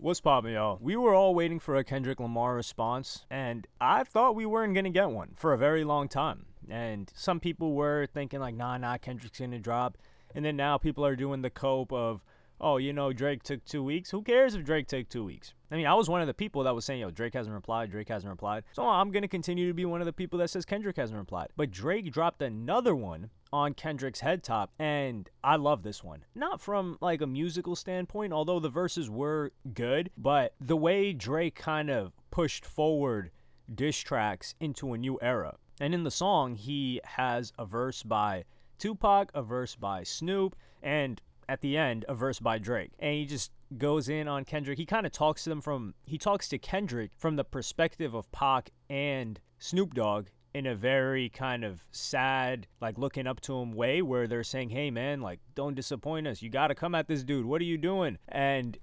What's poppin', y'all? We were all waiting for a Kendrick Lamar response, and I thought we weren't gonna get one for a very long time. And some people were thinking like, nah, Kendrick's gonna drop. And then now people are doing the cope of, oh, Drake took 2 weeks. Who cares if Drake took 2 weeks? I mean, I was one of the people that was saying, yo, Drake hasn't replied. So I'm going to continue to be one of the people that says Kendrick hasn't replied. But Drake dropped another one on Kendrick's head top, and I love this one. Not from like a musical standpoint, although the verses were good, but the way Drake kind of pushed forward diss tracks into a new era. And in the song, he has a verse by Tupac, a verse by Snoop, and at the end, a verse by Drake. And he just goes in on Kendrick. He kind of talks to Kendrick from the perspective of Pac and Snoop Dogg in a very kind of sad, like looking up to him way, where they're saying, hey man, like don't disappoint us. You got to come at this dude. What are you doing? And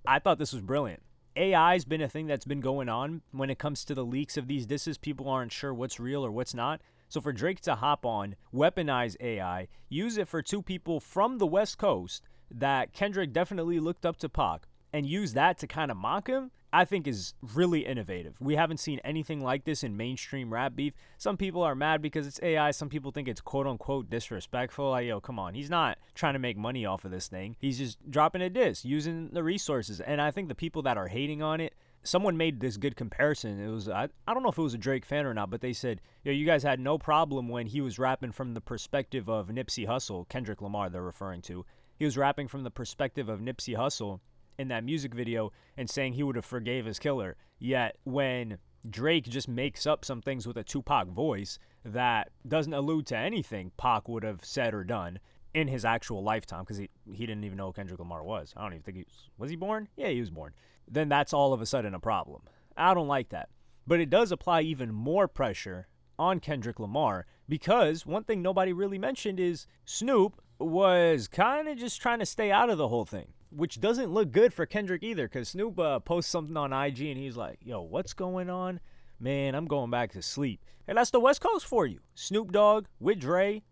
I thought this was brilliant. AI's been a thing that's been going on when it comes to the leaks of these disses. People aren't sure what's real or what's not. So for Drake to hop on, weaponize AI, use it for two people from the West Coast that Kendrick definitely looked up to Pac, and use that to kind of mock him, I think is really innovative. We haven't seen anything like this in mainstream rap beef. Some people are mad because it's AI. Some people think it's quote-unquote disrespectful. Like, yo, come on. He's not trying to make money off of this thing. He's just dropping a diss, using the resources. And I think the people that are hating on it, someone made this good comparison. It was, I don't know if it was a Drake fan or not, but they said, yo, you guys had no problem when he was rapping from the perspective of Nipsey Hussle, Kendrick Lamar they're referring to. He was rapping from the perspective of Nipsey Hussle in that music video and saying he would have forgave his killer. Yet when Drake just makes up some things with a Tupac voice that doesn't allude to anything Pac would have said or done in his actual lifetime, because he didn't even know who Kendrick Lamar was. I don't even think was he born? Yeah, he was born. Then that's all of a sudden a problem. I don't like that. But it does apply even more pressure on Kendrick Lamar, because one thing nobody really mentioned is Snoop was kind of just trying to stay out of the whole thing, which doesn't look good for Kendrick either, because Snoop posts something on IG and he's like, yo, what's going on? Man, I'm going back to sleep. And that's the West Coast for you. Snoop Dogg with Dre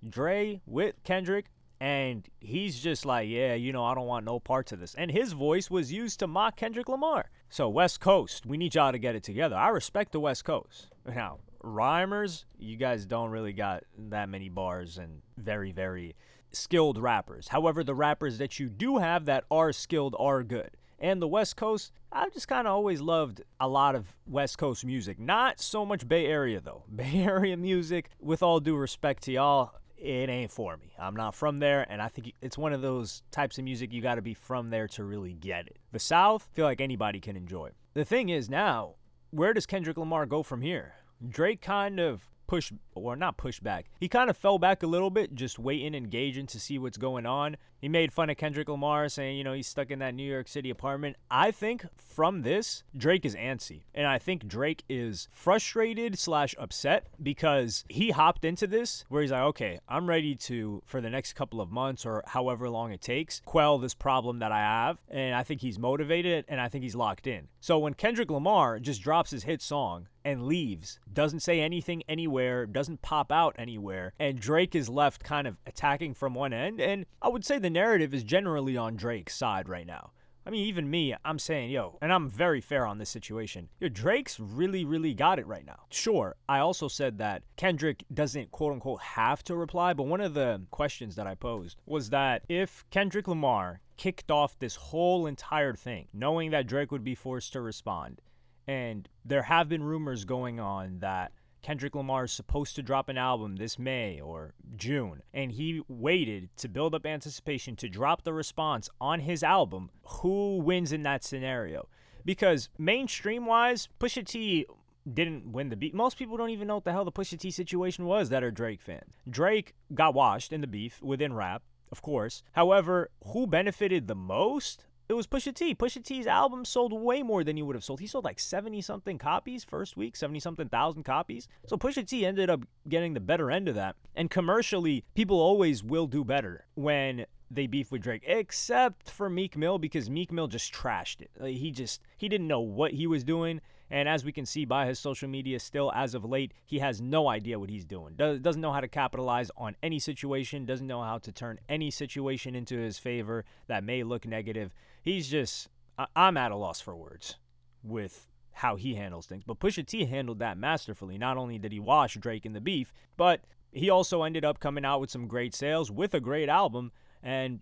with Kendrick. And he's just like, yeah, I don't want no parts of this. And his voice was used to mock Kendrick Lamar. So West Coast, we need y'all to get it together. I respect the West Coast. Now, rhymers, you guys don't really got that many bars and very, very skilled rappers. However, the rappers that you do have that are skilled are good. And the West Coast, I've just kind of always loved a lot of West Coast music. Not so much Bay Area, though. Bay Area music, with all due respect to y'all, it ain't for me. I'm not from there, and I think it's one of those types of music you got to be from there to really get it. The South, I feel like anybody can enjoy. The thing is now, where does Kendrick Lamar go from here? Drake kind of not pushed back. He kind of fell back a little bit, just waiting and gauging to see what's going on. He made fun of Kendrick Lamar, saying, he's stuck in that New York City apartment. I think from this, Drake is antsy. And I think Drake is frustrated / upset because he hopped into this where he's like, okay, I'm ready to, for the next couple of months or however long it takes, quell this problem that I have. And I think he's motivated and I think he's locked in. So when Kendrick Lamar just drops his hit song and leaves, doesn't say anything anywhere, doesn't pop out anywhere, and Drake is left kind of attacking from one end, and I would say the narrative is generally on Drake's side right now. I mean, even me, I'm saying, and I'm very fair on this situation. Drake's really, really got it right now. Sure, I also said that Kendrick doesn't quote-unquote have to reply, but one of the questions that I posed was that if Kendrick Lamar kicked off this whole entire thing, knowing that Drake would be forced to respond, and there have been rumors going on that Kendrick Lamar is supposed to drop an album this May or June, and he waited to build up anticipation to drop the response on his album, who wins in that scenario? Because mainstream-wise, Pusha T didn't win the beef. Most people don't even know what the hell the Pusha T situation was that are Drake fans. Drake got washed in the beef within rap, of course. However, who benefited the most? It was Pusha T. Pusha T's album sold way more than he would have sold. He sold like 70-something copies first week, 70-something thousand copies. So Pusha T ended up getting the better end of that. And commercially, people always will do better when they beef with Drake, except for Meek Mill, because Meek Mill just trashed it. He didn't know what he was doing. And as we can see by his social media still as of late, he has no idea what he's doing. Doesn't know how to capitalize on any situation, doesn't know how to turn any situation into his favor that may look negative. He's just, I'm at a loss for words with how he handles things. But Pusha T handled that masterfully. Not only did he wash Drake in the beef, but he also ended up coming out with some great sales with a great album. And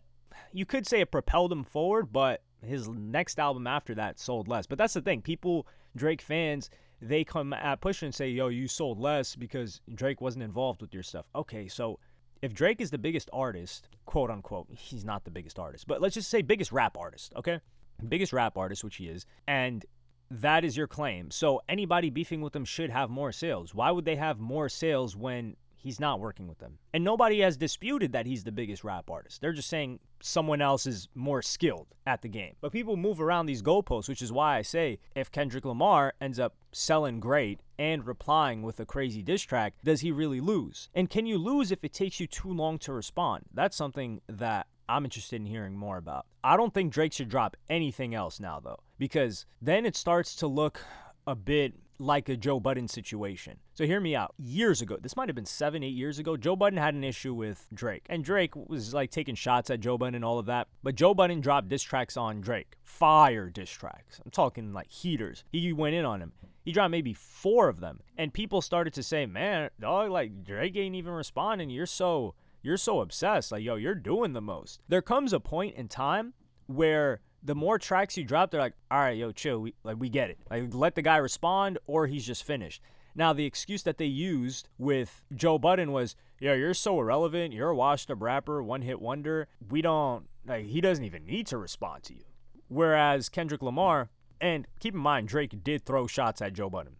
you could say it propelled him forward, but his next album after that sold less. But that's the thing. People, Drake fans, they come at Pusha and say, yo, you sold less because Drake wasn't involved with your stuff. Okay, so if Drake is the biggest artist, quote unquote, he's not the biggest artist, but let's just say biggest rap artist, okay? Biggest rap artist, which he is, and that is your claim. So anybody beefing with him should have more sales. Why would they have more sales when he's not working with them? And nobody has disputed that he's the biggest rap artist. They're just saying someone else is more skilled at the game. But people move around these goalposts, which is why I say if Kendrick Lamar ends up selling great and replying with a crazy diss track, does he really lose? And can you lose if it takes you too long to respond? That's something that I'm interested in hearing more about. I don't think Drake should drop anything else now, though, because then it starts to look a bit like a Joe Budden situation. So hear me out. Years ago, this might have been 7-8 years ago, Joe Budden had an issue with Drake. And Drake was like taking shots at Joe Budden and all of that. But Joe Budden dropped diss tracks on Drake. Fire diss tracks. I'm talking like heaters. He went in on him. He dropped maybe 4 of them. And people started to say, man, dog, like Drake ain't even responding. You're so obsessed. Like, yo, you're doing the most. There comes a point in time where the more tracks you drop, they're like, all right, yo, chill. We get it. Like, let the guy respond or he's just finished. Now, the excuse that they used with Joe Budden was, yo, you're so irrelevant. You're a washed-up rapper, one-hit wonder. He doesn't even need to respond to you. Whereas Kendrick Lamar, and keep in mind, Drake did throw shots at Joe Budden.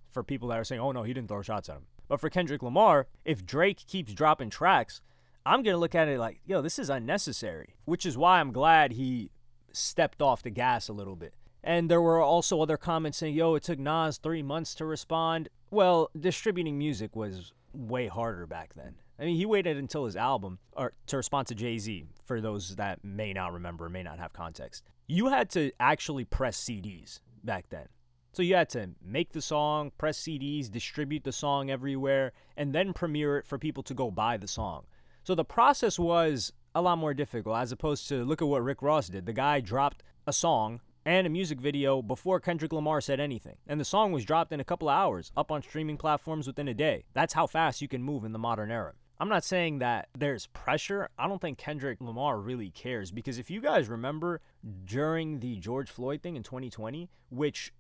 For people that are saying, oh, no, he didn't throw shots at him. But for Kendrick Lamar, if Drake keeps dropping tracks, I'm going to look at it like, yo, this is unnecessary, which is why I'm glad he stepped off the gas a little bit. And there were also other comments saying, yo, it took Nas 3 months to respond. Well, distributing music was way harder back then. I mean, he waited until his album or to respond to Jay-Z, for those that may not remember, may not have context. You had to actually press CDs back then. So you had to make the song, press CDs, distribute the song everywhere, and then premiere it for people to go buy the song. So the process was a lot more difficult, as opposed to look at what Rick Ross did. The guy dropped a song and a music video before Kendrick Lamar said anything. And the song was dropped in a couple of hours, up on streaming platforms within a day. That's how fast you can move in the modern era. I'm not saying that there's pressure. I don't think Kendrick Lamar really cares, because if you guys remember during the George Floyd thing in 2020, which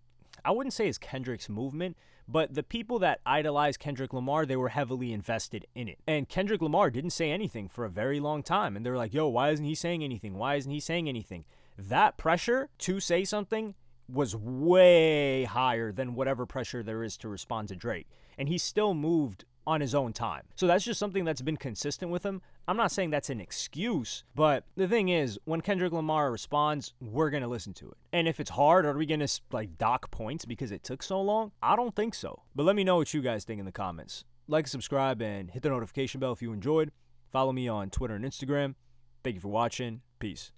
I wouldn't say is Kendrick's movement, but the people that idolize Kendrick Lamar, they were heavily invested in it. And Kendrick Lamar didn't say anything for a very long time. And they were like, yo, why isn't he saying anything? Why isn't he saying anything? That pressure to say something was way higher than whatever pressure there is to respond to Drake. And he still moved on his own time. So that's just something that's been consistent with him. I'm not saying that's an excuse, but the thing is, when Kendrick Lamar responds, we're going to listen to it. And if it's hard, are we going to dock points because it took so long? I don't think so. But let me know what you guys think in the comments. Like, subscribe, and hit the notification bell if you enjoyed. Follow me on Twitter and Instagram. Thank you for watching. Peace.